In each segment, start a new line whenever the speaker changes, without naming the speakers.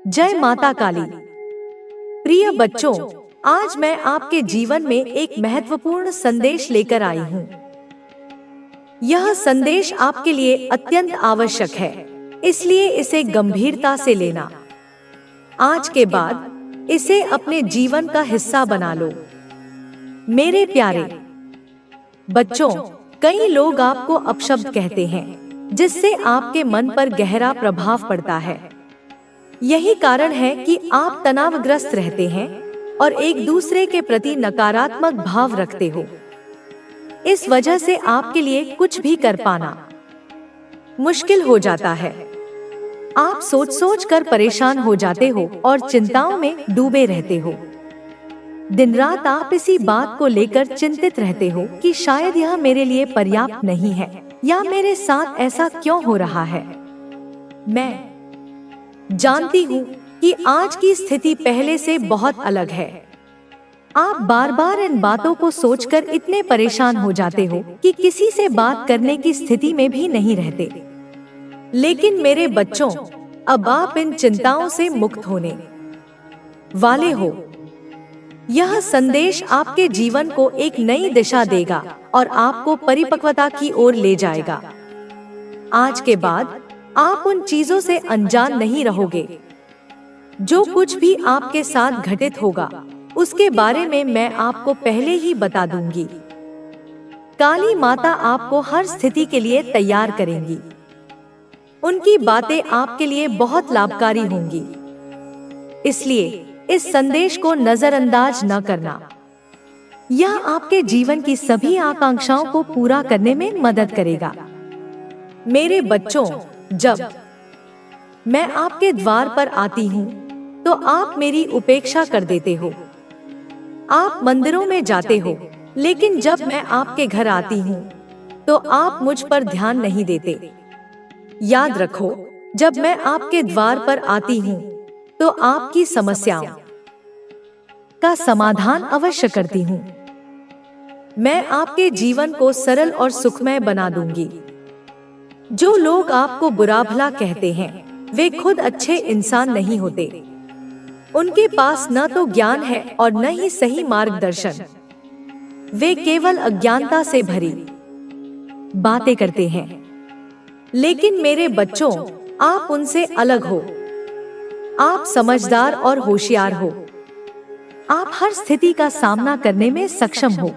जय माता काली। प्रिय बच्चों, आज मैं आपके जीवन में एक महत्वपूर्ण संदेश लेकर आई हूँ। यह संदेश आपके लिए अत्यंत आवश्यक है, इसलिए इसे गंभीरता से लेना। आज के बाद इसे अपने जीवन का हिस्सा बना लो। मेरे प्यारे बच्चों, कई लोग आपको अपशब्द कहते हैं, जिससे आपके मन पर गहरा प्रभाव पड़ता है। यही कारण है कि आप तनावग्रस्त रहते हैं और एक दूसरे के प्रति नकारात्मक भाव रखते हो। इस वजह से आपके लिए कुछ भी कर पाना मुश्किल हो जाता है। आप सोच कर परेशान हो जाते हो और चिंताओं में डूबे रहते हो। दिन रात आप इसी बात को लेकर चिंतित रहते हो कि शायद यह मेरे लिए पर्याप्त नहीं है, या मेरे साथ ऐसा क्यों हो रहा है। मैं जानती हूँ कि आज की स्थिति पहले से बहुत अलग है। आप बार बार इन बातों को सोचकर इतने परेशान हो जाते हो कि किसी से बात करने की स्थिति में भी नहीं रहते। लेकिन मेरे बच्चों, अब आप इन चिंताओं से मुक्त होने वाले हो। यह संदेश आपके जीवन को एक नई दिशा देगा और आपको परिपक्वता की ओर ले जाएगा। आज के बाद आप उन चीजों से अनजान नहीं रहोगे। जो कुछ भी आपके साथ घटित होगा, उसके बारे में मैं आपको पहले ही बता दूंगी। काली माता आपको हर स्थिति के लिए तैयार करेंगी। उनकी बातें आपके लिए बहुत लाभकारी होंगी। इसलिए इस संदेश को नजरअंदाज न करना। यह आपके जीवन की सभी आकांक्षाओं को पूरा करने में मदद करेगा। मेरे बच्चों, जब मैं आपके द्वार पर आती हूँ, तो आप मेरी उपेक्षा कर देते हो। आप मंदिरों में जाते हो, लेकिन जब मैं आपके घर आती हूँ, तो आप मुझ पर ध्यान नहीं देते। याद रखो, जब मैं आपके द्वार पर आती हूँ, तो आपकी समस्याओं का समाधान अवश्य करती हूँ। मैं आपके जीवन को सरल और सुखमय बना दूंगी। जो लोग आपको बुरा भला कहते हैं, वे खुद अच्छे इंसान नहीं होते। उनके पास न तो ज्ञान है और न ही सही मार्गदर्शन। वे केवल अज्ञानता से भरी बातें करते हैं। लेकिन मेरे बच्चों, आप उनसे अलग हो। आप समझदार और होशियार हो। आप हर स्थिति का सामना करने में सक्षम हो।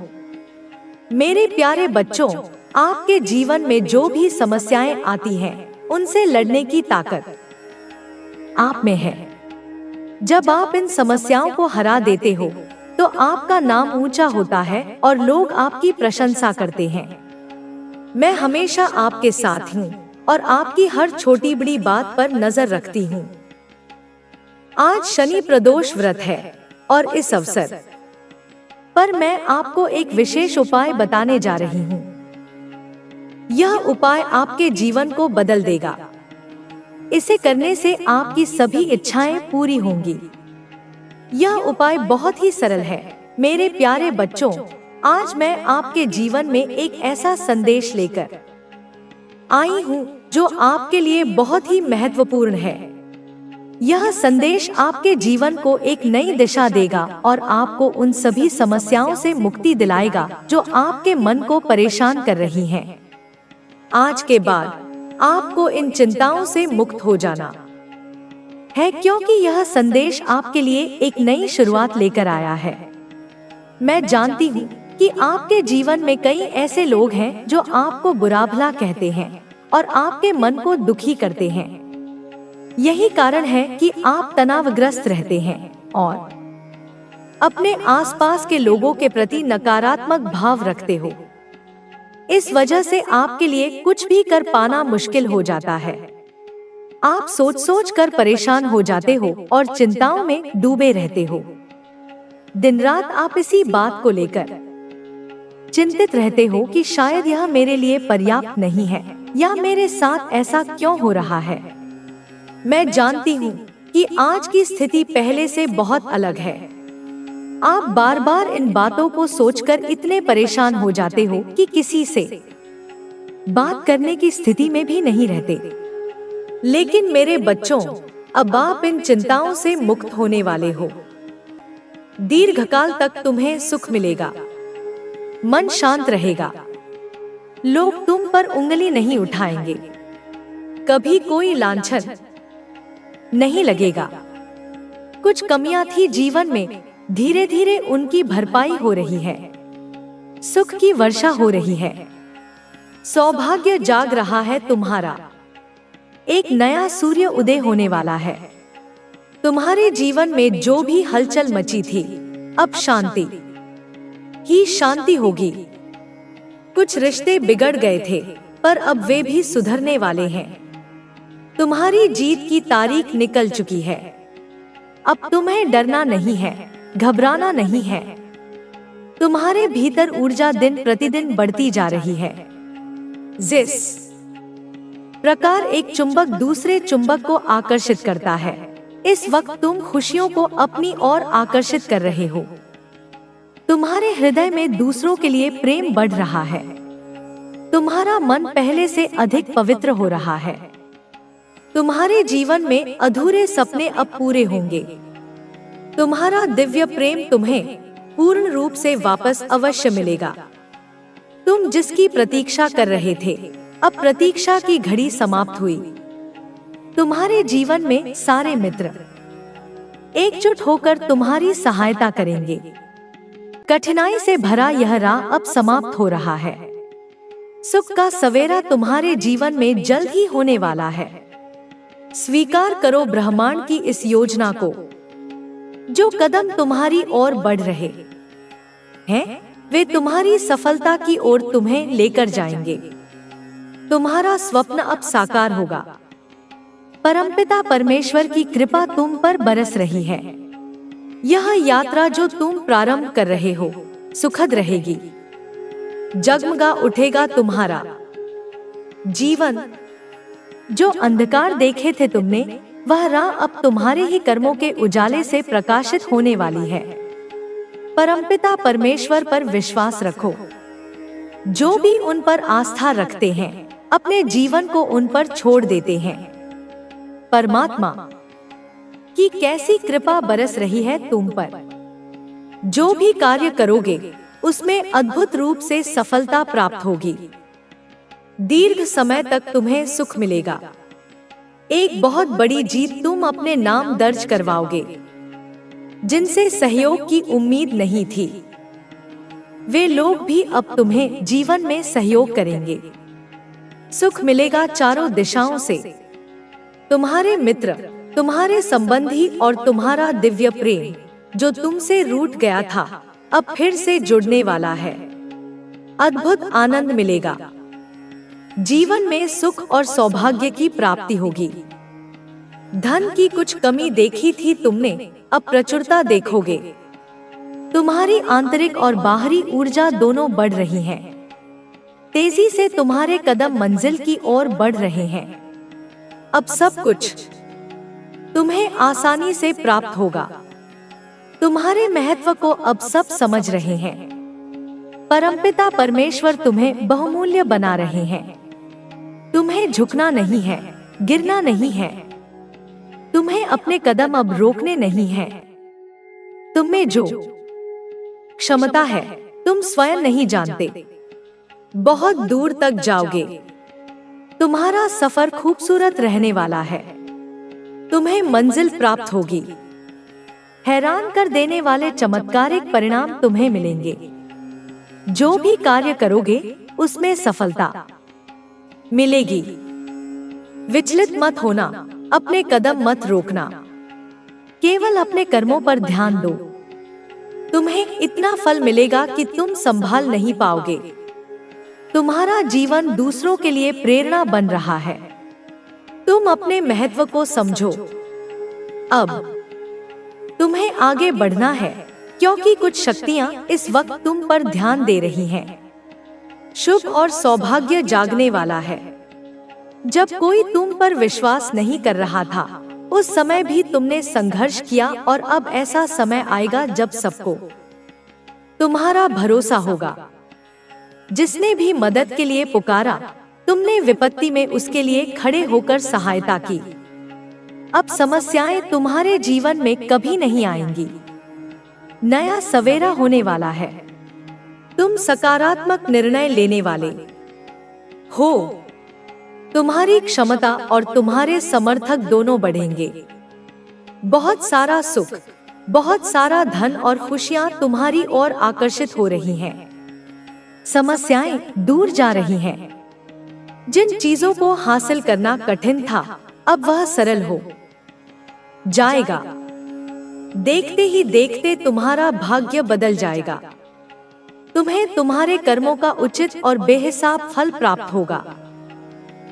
मेरे प्यारे बच्चों, आपके जीवन में जो भी समस्याएं आती हैं, उनसे लड़ने की ताकत आप में है। जब आप इन समस्याओं को हरा देते हो, तो आपका नाम ऊंचा होता है और लोग आपकी प्रशंसा करते हैं। मैं हमेशा आपके साथ हूँ और आपकी हर छोटी बड़ी बात पर नजर रखती हूँ। आज शनि प्रदोष व्रत है और इस अवसर पर मैं आपको एक विशेष उपाय बताने जा रही हूँ। यह उपाय आपके जीवन को बदल देगा। इसे करने से आपकी सभी इच्छाएं पूरी होंगी। यह उपाय बहुत ही सरल है। मेरे प्यारे बच्चों, आज मैं आपके जीवन में एक ऐसा संदेश लेकर आई हूँ जो आपके लिए बहुत ही महत्वपूर्ण है। यह संदेश आपके जीवन को एक नई दिशा देगा और आपको उन सभी समस्याओं से मुक्ति दिलाएगा जो आपके मन को परेशान कर रही हैं। आज के बाद आपको इन चिंताओं से मुक्त हो जाना है, क्योंकि यह संदेश आपके लिए एक नई शुरुआत लेकर आया है। मैं जानती हूँ कि आपके जीवन में कई ऐसे लोग हैं जो आपको बुरा भला कहते हैं और आपके मन को दुखी करते हैं। यही कारण है कि आप तनावग्रस्त रहते हैं और अपने आसपास के लोगों के प्रति नकारात्मक भाव रखते हो। इस वजह से आपके लिए कुछ भी कर पाना मुश्किल हो जाता है। आप सोच कर परेशान हो जाते हो और चिंताओं में डूबे रहते हो। दिन रात आप इसी बात को लेकर चिंतित रहते हो कि शायद यह मेरे लिए पर्याप्त नहीं है, या मेरे साथ ऐसा क्यों हो रहा है। मैं जानती हूँ कि आज की स्थिति पहले से बहुत अलग है। आप बार बार इन बातों को सोचकर इतने परेशान हो जाते हो कि किसी से बात करने की स्थिति में भी नहीं रहते। लेकिन मेरे बच्चों, अब आप इन चिंताओं से मुक्त होने वाले हो। दीर्घकाल तक तुम्हें सुख मिलेगा, मन शांत रहेगा, लोग तुम पर उंगली नहीं उठाएंगे, कभी कोई लांछन नहीं लगेगा। कुछ कमियां थी जीवन में, धीरे धीरे उनकी भरपाई हो रही है, सुख की वर्षा हो रही है, सौभाग्य जाग रहा है तुम्हारा, एक नया सूर्य उदय होने वाला है। तुम्हारे जीवन में जो भी हलचल मची थी, अब शांति ही शांति होगी। कुछ रिश्ते बिगड़ गए थे, पर अब वे भी सुधरने वाले हैं। तुम्हारी जीत की तारीख निकल चुकी है। अब तुम्हें डरना नहीं है, घबराना नहीं है। तुम्हारे भीतर ऊर्जा दिन प्रतिदिन बढ़ती जा रही है। जिस प्रकार एक चुंबक दूसरे चुंबक को आकर्षित करता है, इस वक्त तुम खुशियों को अपनी ओर आकर्षित कर रहे हो। तुम्हारे हृदय में दूसरों के लिए प्रेम बढ़ रहा है। तुम्हारा मन पहले से अधिक पवित्र हो रहा है। तुम्हारे जीवन में अधूरे सपने अब पूरे होंगे। तुम्हारा दिव्य प्रेम तुम्हें पूर्ण रूप से वापस अवश्य मिलेगा। तुम जिसकी प्रतीक्षा कर रहे थे, अब प्रतीक्षा की घड़ी समाप्त हुई। तुम्हारे जीवन में सारे मित्र एकजुट होकर तुम्हारी सहायता करेंगे। कठिनाई से भरा यह राह अब समाप्त हो रहा है। सुख का सवेरा तुम्हारे जीवन में जल्द ही होने वाला है। स्वीकार करो ब्रह्मांड की इस योजना को। जो कदम तुम्हारी ओर बढ़ रहे हैं, वे तुम्हारी सफलता की ओर तुम्हें लेकर जाएंगे। तुम्हारा स्वप्न अब साकार होगा। परमपिता परमेश्वर की कृपा तुम पर बरस रही है। यह यात्रा जो तुम प्रारंभ कर रहे हो, सुखद रहेगी। जगमगा उठेगा तुम्हारा जीवन। जो अंधकार देखे थे तुमने, वह राह अब तुम्हारे ही कर्मों के उजाले से प्रकाशित होने वाली है। परमपिता परमेश्वर पर विश्वास रखो। जो भी उन पर आस्था रखते हैं, अपने जीवन को उन पर छोड़ देते हैं। परमात्मा की कैसी कृपा बरस रही है तुम पर। जो भी कार्य करोगे, उसमें अद्भुत रूप से सफलता प्राप्त होगी। दीर्घ समय तक तुम्हें सुख मिलेगा। एक बहुत बड़ी जीत तुम अपने नाम दर्ज करवाओगे। जिनसे सहयोग की उम्मीद नहीं थी, वे लोग भी अब तुम्हें जीवन में सहयोग करेंगे। सुख मिलेगा चारों दिशाओं से। तुम्हारे मित्र, तुम्हारे संबंधी और तुम्हारा दिव्य प्रेम जो तुमसे रूठ गया था, अब फिर से जुड़ने वाला है। अद्भुत आनंद मिलेगा। जीवन में सुख और सौभाग्य की प्राप्ति होगी। धन की कुछ कमी देखी थी तुमने, अब प्रचुरता देखोगे। तुम्हारी आंतरिक और बाहरी ऊर्जा दोनों बढ़ रही हैं। तेजी से तुम्हारे कदम मंजिल की ओर बढ़ रहे हैं। अब सब कुछ तुम्हें आसानी से प्राप्त होगा। तुम्हारे महत्व को अब सब समझ रहे हैं। परमपिता परमेश्वर तुम्हें बहुमूल्य बना रहे हैं। तुम्हें झुकना नहीं है, गिरना नहीं है। तुम्हें अपने कदम अब रोकने नहीं हैं। तुम में जो क्षमता है, तुम स्वयं नहीं जानते। बहुत दूर तक जाओगे। तुम्हारा सफर खूबसूरत रहने वाला है। तुम्हें मंजिल प्राप्त होगी। हैरान कर देने वाले चमत्कारिक परिणाम तुम्हें मिलेंगे। जो भी कार्य करोगे, उसमें सफलता मिलेगी। विचलित मत होना, अपने कदम मत रोकना। केवल अपने कर्मों पर ध्यान दो। तुम्हें इतना फल मिलेगा कि तुम संभाल नहीं पाओगे। तुम्हारा जीवन दूसरों के लिए प्रेरणा बन रहा है। तुम अपने महत्व को समझो। अब तुम्हें आगे बढ़ना है, क्योंकि कुछ शक्तियां इस वक्त तुम पर ध्यान दे रही हैं। शुभ और सौभाग्य जागने वाला है। जब कोई तुम पर विश्वास नहीं कर रहा था, उस समय भी तुमने संघर्ष किया, और अब ऐसा समय आएगा जब सबको तुम्हारा भरोसा होगा। जिसने भी मदद के लिए पुकारा, तुमने विपत्ति में उसके लिए खड़े होकर सहायता की। अब समस्याएं तुम्हारे जीवन में कभी नहीं आएंगी। नया सवेरा होने वाला है। तुम सकारात्मक निर्णय लेने वाले हो। तुम्हारी क्षमता और तुम्हारे समर्थक दोनों बढ़ेंगे। बहुत सारा सुख, बहुत सारा धन और खुशियां तुम्हारी ओर आकर्षित हो रही हैं। समस्याएं दूर जा रही हैं। जिन चीजों को हासिल करना कठिन था, अब वह सरल हो जाएगा। देखते ही देखते तुम्हारा भाग्य बदल जाएगा। तुम्हें तुम्हारे कर्मों का उचित और बेहिसाब फल प्राप्त होगा।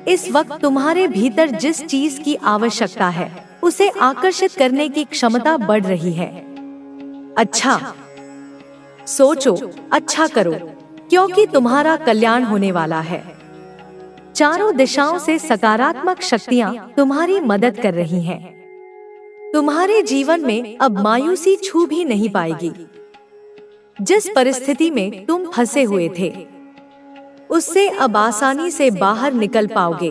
इस वक्त तुम्हारे भीतर जिस चीज की आवश्यकता है, उसे आकर्षित करने की क्षमता बढ़ रही है। अच्छा सोचो, अच्छा करो, क्योंकि तुम्हारा कल्याण होने वाला है। चारों दिशाओं से सकारात्मक शक्तियां तुम्हारी मदद कर रही हैं। तुम्हारे जीवन में अब मायूसी छू भी नहीं पाएगी। जिस परिस्थिति में तुम फंसे हुए थे, उससे अब आसानी से बाहर निकल पाओगे।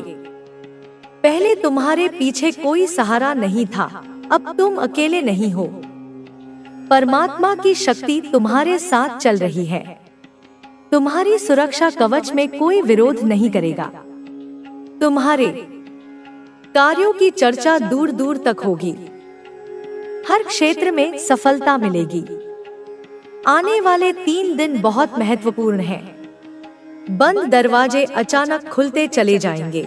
पहले तुम्हारे पीछे कोई सहारा नहीं था, अब तुम अकेले नहीं हो। परमात्मा की शक्ति तुम्हारे साथ चल रही है। तुम्हारी सुरक्षा कवच में कोई विरोध नहीं करेगा। तुम्हारे कार्यों की चर्चा दूर दूर तक होगी। हर क्षेत्र में सफलता मिलेगी। आने वाले 3 दिन बहुत महत्वपूर्ण हैं। बंद दरवाजे अचानक खुलते चले जाएंगे।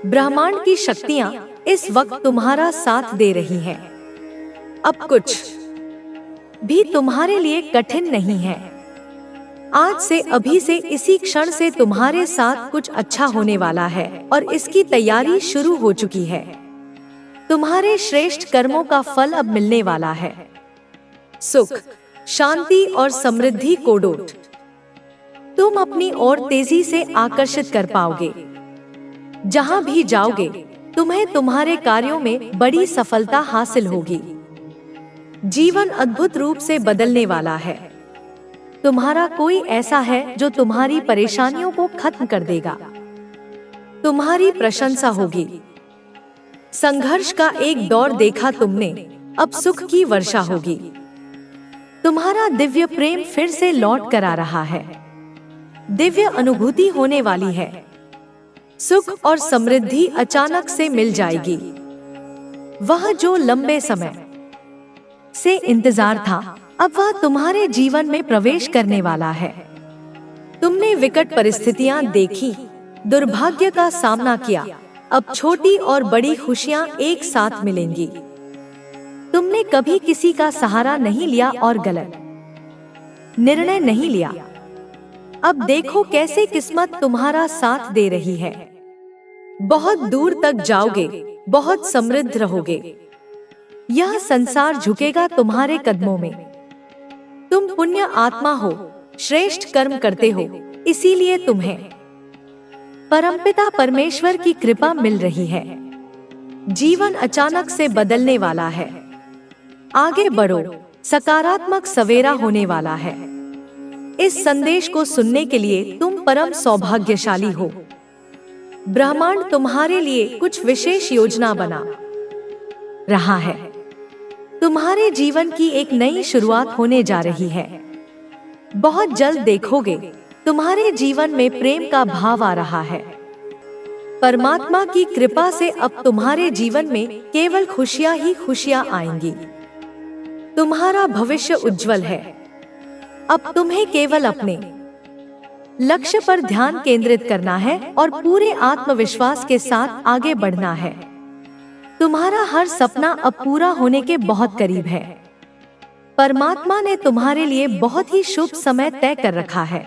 ब्रह्मांड की शक्तियां इस वक्त तुम्हारा साथ दे रही हैं। अब कुछ भी तुम्हारे लिए कठिन नहीं है। आज से, अभी से, इसी क्षण से तुम्हारे साथ कुछ अच्छा होने वाला है और इसकी तैयारी शुरू हो चुकी है। तुम्हारे श्रेष्ठ कर्मों का फल अब मिलने वाला है। सुख, शांति और समृद्धि को डोट तुम अपनी ओर तेजी से आकर्षित कर पाओगे। जहां भी जाओगे, तुम्हें तुम्हारे कार्यों में बड़ी सफलता हासिल होगी। जीवन अद्भुत रूप से बदलने वाला है। तुम्हारा कोई ऐसा है जो तुम्हारी परेशानियों को खत्म कर देगा। तुम्हारी प्रशंसा होगी। संघर्ष का एक दौर देखा तुमने, अब सुख की वर्षा होगी। तुम्हारा दिव्य प्रेम फिर से लौट कर आ रहा है। दिव्य अनुभूति होने वाली है। सुख और समृद्धि अचानक से मिल जाएगी। वह जो लंबे समय से इंतजार था, अब वह तुम्हारे जीवन में प्रवेश करने वाला है। तुमने विकट परिस्थितियां देखी, दुर्भाग्य का सामना किया। अब छोटी और बड़ी खुशियां एक साथ मिलेंगी। तुमने कभी किसी का सहारा नहीं लिया और गलत निर्णय नहीं लिया। अब देखो कैसे किस्मत तुम्हारा साथ दे रही है। बहुत दूर तक जाओगे, बहुत समृद्ध रहोगे। यह संसार झुकेगा तुम्हारे कदमों में। तुम पुण्य आत्मा हो, श्रेष्ठ कर्म करते हो, इसीलिए तुम्हें परमपिता परमेश्वर की कृपा मिल रही है। जीवन अचानक से बदलने वाला है। आगे बढ़ो, सकारात्मक सवेरा होने वाला है। इस संदेश को सुनने के लिए तुम परम सौभाग्यशाली हो। ब्रह्मांड तुम्हारे लिए कुछ विशेष योजना बना रहा है। तुम्हारे जीवन की एक नई शुरुआत होने जा रही है। बहुत जल्द देखोगे, तुम्हारे जीवन में प्रेम का भाव आ रहा है। परमात्मा की कृपा से अब तुम्हारे जीवन में केवल खुशियां ही खुशियां आएंगी। तुम्हारा भविष्य उज्जवल है। अब तुम्हें केवल अपने लक्ष्य पर ध्यान केंद्रित करना है और पूरे आत्मविश्वास के साथ आगे बढ़ना है। तुम्हारा हर सपना अब पूरा होने के बहुत करीब है। परमात्मा ने तुम्हारे लिए बहुत ही शुभ समय तय कर रखा है।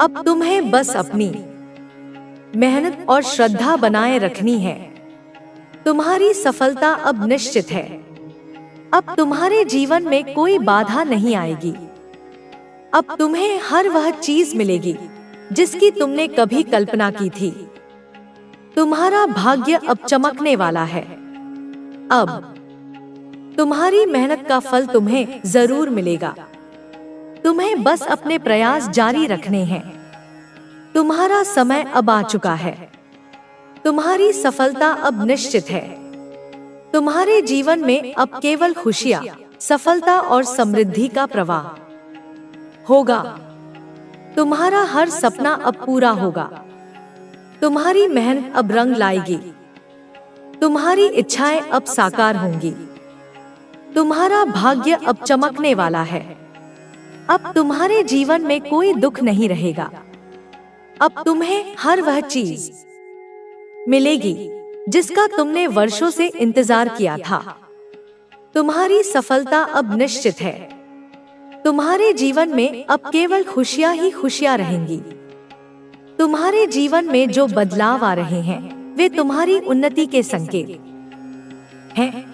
अब तुम्हें बस अपनी मेहनत और श्रद्धा बनाए रखनी है। तुम्हारी सफलता अब निश्चित है। अब तुम्हारे जीवन में कोई बाधा नहीं आएगी। अब तुम्हें हर वह चीज मिलेगी जिसकी तुमने कभी कल्पना की थी। तुम्हारा भाग्य अब चमकने वाला है। अब तुम्हारी मेहनत का फल तुम्हें जरूर मिलेगा। तुम्हें बस अपने प्रयास जारी रखने हैं। तुम्हारा समय अब आ चुका है। तुम्हारी सफलता अब निश्चित है। तुम्हारे जीवन में अब केवल खुशियाँ, सफलता और समृद्धि का प्रवाह होगा। तुम्हारा हर सपना अब पूरा होगा। तुम्हारी मेहनत अब रंग लाएगी। तुम्हारी इच्छाएं अब साकार होंगी। तुम्हारा भाग्य अब चमकने वाला है। अब तुम्हारे जीवन में कोई दुख नहीं रहेगा। अब तुम्हें हर वह चीज मिलेगी जिसका तुमने वर्षों से इंतजार किया था। तुम्हारी सफलता अब निश्चित है। तुम्हारे जीवन में अब केवल खुशियां ही खुशियां रहेंगी। तुम्हारे जीवन में जो बदलाव आ रहे हैं वे तुम्हारी उन्नति के संकेत हैं।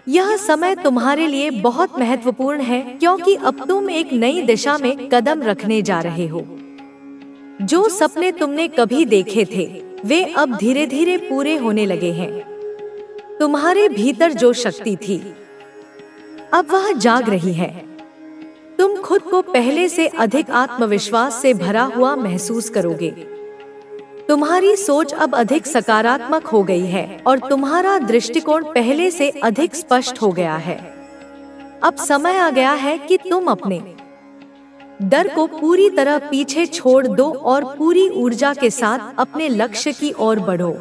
यह समय तुम्हारे लिए बहुत महत्वपूर्ण है क्योंकि अब तुम एक नई दिशा में कदम रखने जा रहे हो। जो सपने तुमने कभी देखे थे वे अब धीरे धीरे पूरे होने लगे हैं। तुम्हारे भीतर जो शक्ति थी अब वह जाग रही है। तुम खुद को पहले से अधिक आत्मविश्वास से भरा हुआ महसूस करोगे। तुम्हारी सोच अब अधिक सकारात्मक हो गई है और तुम्हारा दृष्टिकोण पहले से अधिक स्पष्ट हो गया है। अब समय आ गया है कि तुम अपने डर को पूरी तरह पीछे छोड़ दो और पूरी ऊर्जा के साथ अपने लक्ष्य की ओर बढ़ो।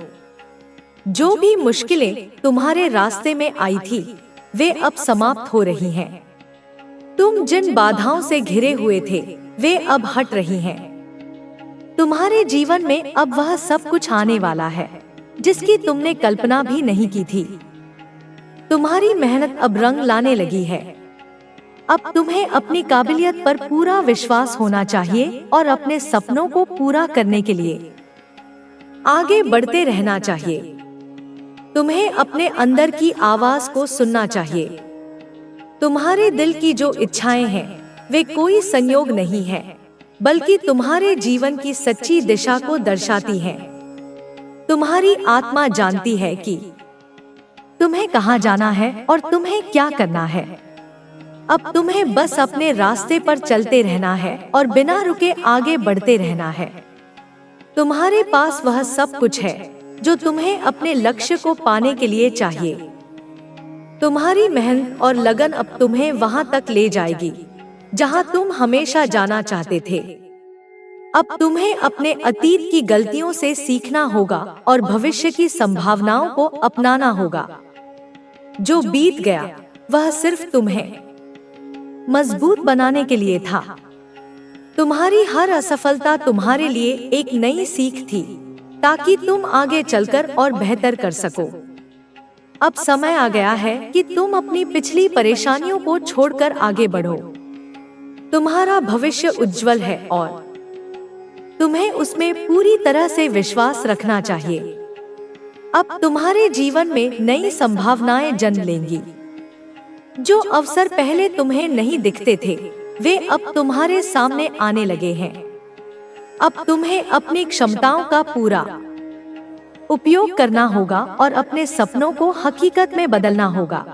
जो भी मुश्किलें तुम्हारे रास्ते में आई थी वे अब समाप्त हो रही हैं। तुम जिन बाधाओं से घिरे हुए थे वे अब हट रही हैं। तुम्हारे जीवन में अब वह सब कुछ आने वाला है जिसकी तुमने कल्पना भी नहीं की थी। तुम्हारी मेहनत अब रंग लाने लगी है। अब तुम्हें अपनी काबिलियत पर पूरा विश्वास होना चाहिए और अपने सपनों को पूरा करने के लिए आगे बढ़ते रहना चाहिए। तुम्हें अपने अंदर की आवाज को सुनना चाहिए। तुम्हारे दिल की जो इच्छाएं हैं वे कोई संयोग नहीं है बल्कि तुम्हारे जीवन की सच्ची दिशा को दर्शाती हैं। तुम्हारी आत्मा जानती है कि तुम्हें कहाँ जाना है और तुम्हें क्या करना है। अब तुम्हें बस अपने रास्ते पर चलते रहना है और बिना रुके आगे बढ़ते रहना है। तुम्हारे पास वह सब कुछ है जो तुम्हें अपने लक्ष्य को पाने के लिए चाहिए। तुम्हारी मेहनत और लगन अब तुम्हें वहां तक ले जाएगी जहां तुम हमेशा जाना चाहते थे। अब तुम्हें अपने अतीत की गलतियों से सीखना होगा और भविष्य की संभावनाओं को अपनाना होगा। जो बीत गया वह सिर्फ तुम्हें मजबूत बनाने के लिए था। तुम्हारी हर असफलता तुम्हारे लिए एक नई सीख थी ताकि तुम आगे चलकर और बेहतर कर सको। अब समय आ गया है कि तुम अपनी पिछली परेशानियों को छोड़कर आगे बढ़ो। तुम्हारा भविष्य उज्जवल है और तुम्हें उसमें पूरी तरह से विश्वास रखना चाहिए। अब तुम्हारे जीवन में नई संभावनाएं जन्म लेंगी। जो अवसर पहले तुम्हें नहीं दिखते थे वे अब तुम्हारे सामने आने लगे हैं। अब तुम्हें अपनी क्षमताओं का पूरा उपयोग करना होगा और अपने सपनों को हकीकत में बदलना होगा।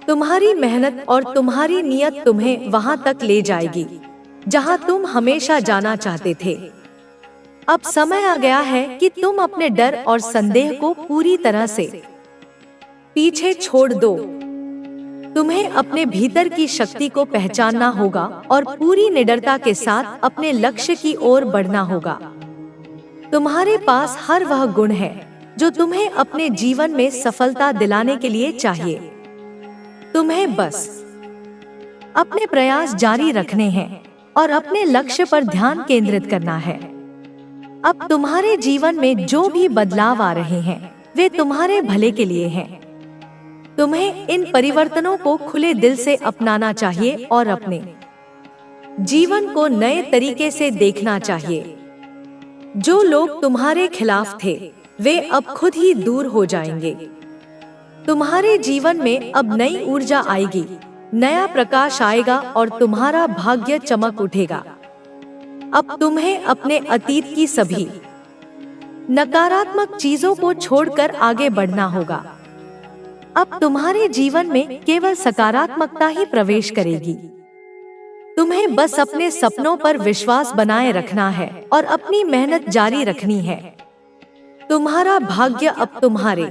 तुम्हारी मेहनत और तुम्हारी नियत तुम्हें वहां तक ले जाएगी जहां तुम हमेशा जाना चाहते थे। अब समय आ गया है कि तुम अपने डर और संदेह को पूरी तरह से पीछे छोड़ दो। तुम्हें अपने भीतर की शक्ति को पहचानना होगा और पूरी निडरता के साथ अपने लक्ष्य की ओर बढ़ना होगा। तुम्हारे पास हर वह गुण है जो तुम्हें अपने जीवन में सफलता दिलाने के लिए चाहिए। तुम्हें बस अपने प्रयास जारी रखने हैं और अपने लक्ष्य पर ध्यान केंद्रित करना है। अब तुम्हारे जीवन में जो भी बदलाव आ रहे हैं वे तुम्हारे भले के लिए हैं। तुम्हें इन परिवर्तनों को खुले दिल से अपनाना चाहिए और अपने जीवन को नए तरीके से देखना चाहिए। जो लोग तुम्हारे खिलाफ थे वे अब खुद ही दूर हो जाएंगे। तुम्हारे जीवन में अब नई ऊर्जा आएगी, नया प्रकाश आएगा और तुम्हारा भाग्य चमक उठेगा। अब तुम्हें अपने अतीत की सभी नकारात्मक चीजों को छोड़कर आगे बढ़ना होगा। अब तुम्हारे जीवन में केवल सकारात्मकता ही प्रवेश करेगी। तुम्हें बस अपने सपनों पर विश्वास बनाए रखना है और अपनी मेहनत जारी रखनी है। तुम्हारा भाग्य अब तुम्हारे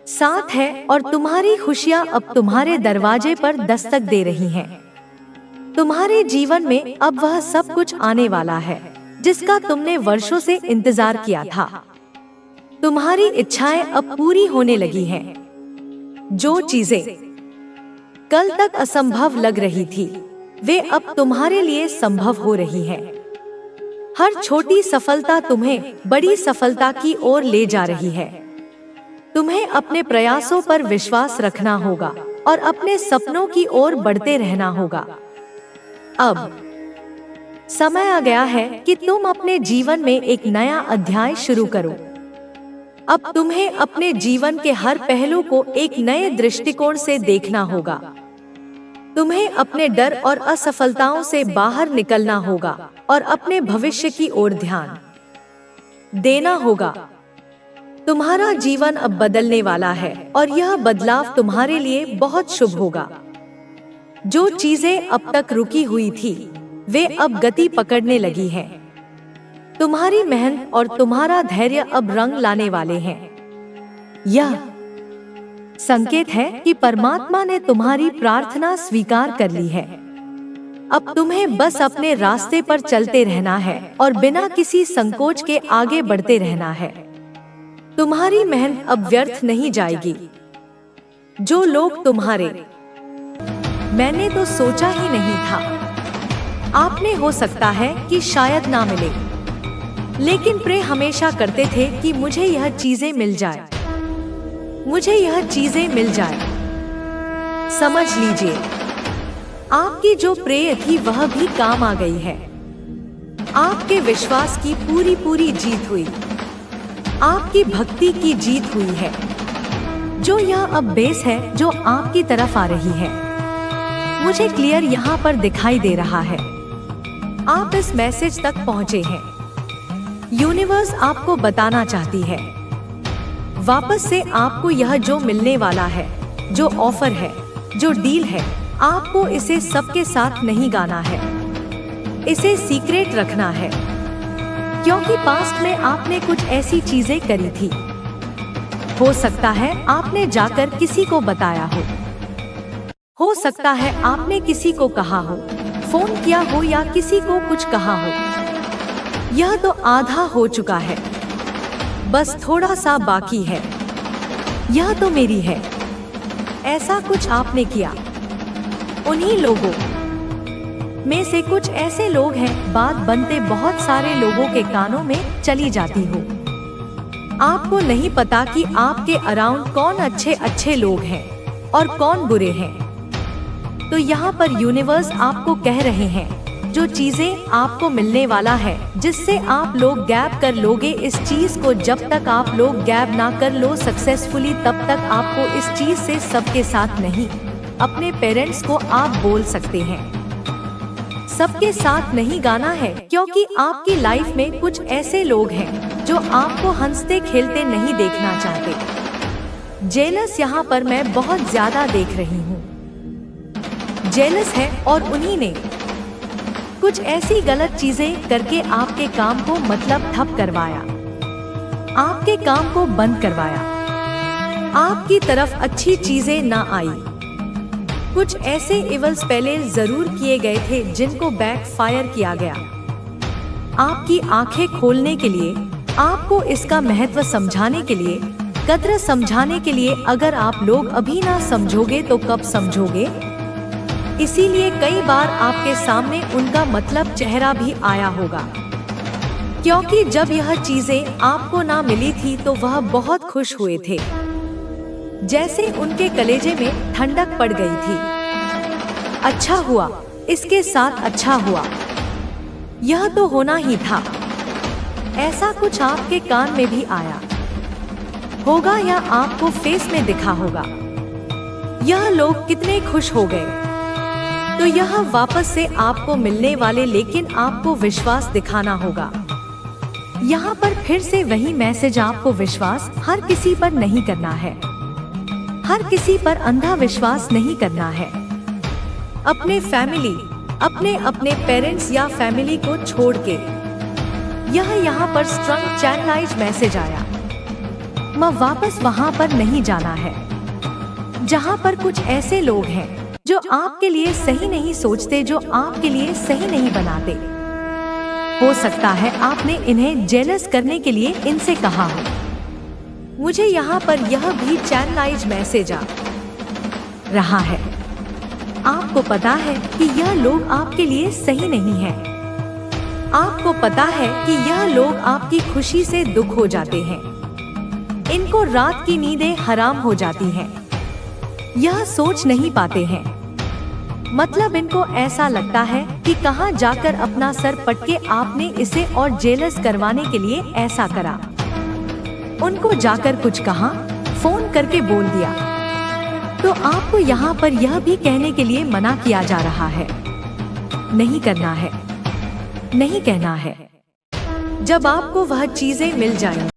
साथ है और तुम्हारी खुशियाँ अब तुम्हारे दरवाजे पर दस्तक दे रही हैं। तुम्हारे जीवन में अब वह सब कुछ आने वाला है जिसका तुमने वर्षों से इंतजार किया था। तुम्हारी इच्छाएं अब पूरी होने लगी हैं। जो चीजें कल तक असंभव लग रही थी, वे अब तुम्हारे लिए संभव हो रही हैं। हर छोटी सफलता तुम्हें बड़ी सफलता की ओर ले जा रही है। तुम्हें अपने प्रयासों पर विश्वास रखना होगा और अपने सपनों की ओर बढ़ते रहना होगा। अब समय आ गया है कि तुम अपने जीवन में एक नया अध्याय शुरू करो। अब तुम्हें अपने जीवन के हर पहलू को एक नए दृष्टिकोण से देखना होगा। तुम्हें अपने डर और असफलताओं से बाहर निकलना होगा और अपने भविष्य की ओर ध्यान देना होगा। तुम्हारा जीवन अब बदलने वाला है और यह बदलाव तुम्हारे लिए बहुत शुभ होगा। जो चीजें अब तक रुकी हुई थी, वे अब गति पकड़ने लगी हैं। तुम्हारी मेहनत और तुम्हारा धैर्य अब रंग लाने वाले हैं। यह संकेत है कि परमात्मा ने तुम्हारी प्रार्थना स्वीकार कर ली है। अब तुम्हें बस अपने रास्ते पर चलते रहना है और बिना किसी संकोच के आगे बढ़ते रहना है। तुम्हारी मेहनत अब व्यर्थ नहीं जाएगी। जो लोग तुम्हारे मैंने तो सोचा ही नहीं था, आपने हो सकता है कि शायद ना मिले, लेकिन प्रे हमेशा करते थे कि मुझे यह चीजें मिल जाए, मुझे यह चीजें मिल जाए। समझ लीजिए, आपकी जो प्रेय थी वह भी काम आ गई है। आपके विश्वास की पूरी जीत हुई। आपकी भक्ति की जीत हुई है। जो यह अब बेस है जो आपकी तरफ आ रही है। मुझे क्लियर यहाँ पर दिखाई दे रहा है। आप इस मैसेज तक पहुँचे हैं। यूनिवर्स आपको बताना चाहती है, वापस से आपको यह जो मिलने वाला है, जो ऑफर है, जो डील है, आपको इसे सबके साथ नहीं गाना है, इसे सीक्रेट रखना है। क्योंकि पास्ट में आपने कुछ ऐसी चीजें करी थी। हो सकता है आपने जाकर किसी को बताया हो सकता है आपने किसी को कहा हो, फोन किया हो या किसी को कुछ कहा हो। यह तो आधा हो चुका है, बस थोड़ा सा बाकी है। यह तो मेरी है। ऐसा कुछ आपने किया। उन्हीं लोगों में से कुछ ऐसे लोग हैं, बात बनते बहुत सारे लोगों के कानों में चली जाती हो। आपको नहीं पता कि आपके अराउंड कौन अच्छे लोग हैं और कौन बुरे हैं। तो यहाँ पर यूनिवर्स आपको कह रहे हैं, जो चीजें आपको मिलने वाला है, जिससे आप लोग गैप कर लोगे इस चीज को, जब तक आप लोग गैप ना कर लो सक्सेसफुली, तब तक आपको इस चीज से सबके साथ नहीं, अपने पेरेंट्स को आप बोल सकते हैं, सबके साथ नहीं गाना है। क्योंकि आपकी लाइफ में कुछ ऐसे लोग हैं जो आपको हंसते खेलते नहीं देखना चाहते। जेलस यहाँ पर मैं बहुत ज्यादा देख रही हूँ। जेलस है और उन्हीं ने कुछ ऐसी गलत चीजें करके आपके काम को मतलब ठप करवाया, आपके काम को बंद करवाया, आपकी तरफ अच्छी चीजें ना आई। कुछ ऐसे इवल्स पहले जरूर किए गए थे जिनको बैकफायर किया गया। आपकी आंखें खोलने के लिए, आपको इसका महत्व समझाने के लिए, कद्र समझाने के लिए। अगर आप लोग अभी ना समझोगे तो कब समझोगे? इसीलिए कई बार आपके सामने उनका मतलब चेहरा भी आया होगा। क्योंकि जब यह चीजें आपको ना मिली थी तो वह बहुत खुश हुए थे, जैसे उनके कलेजे में ठंडक पड़ गई थी। अच्छा हुआ, इसके साथ अच्छा हुआ, यह तो होना ही था। ऐसा कुछ आपके कान में भी आया होगा या आपको फेस में दिखा होगा। यह लोग कितने खुश हो गए। तो यह वापस से आपको मिलने वाले, लेकिन आपको विश्वास दिखाना होगा। यहाँ पर फिर से वही मैसेज, आपको विश्वास हर किसी पर नहीं करना है, हर किसी पर अंधा विश्वास नहीं करना है। अपने फैमिली, अपने पेरेंट्स या फैमिली को छोड़ के, यह यहाँ पर स्ट्रॉन्ग चैनलाइज मैसेज आया। वापस वहाँ पर नहीं जाना है जहाँ पर कुछ ऐसे लोग हैं जो आपके लिए सही नहीं सोचते, जो आपके लिए सही नहीं बनाते। हो सकता है आपने इन्हें जेलस करने के लिए इनसे कहा हो। मुझे यहाँ पर यह भी चैनलाइज मैसेज आ रहा है। आपको पता है कि यह लोग आपके लिए सही नहीं है। आपको पता है कि यह लोग आपकी खुशी से दुख हो जाते हैं। इनको रात की नींदें हराम हो जाती हैं। यह सोच नहीं पाते हैं। मतलब इनको ऐसा लगता है कि कहां जाकर अपना सर पटके आपने इसे और जेलस करवाने के लिए ऐसा करा। उनको जाकर कुछ कहा, फोन करके बोल दिया। तो आपको यहाँ पर यह भी कहने के लिए मना किया जा रहा है, नहीं करना है, नहीं कहना है। जब आपको वह चीजें मिल जाएं,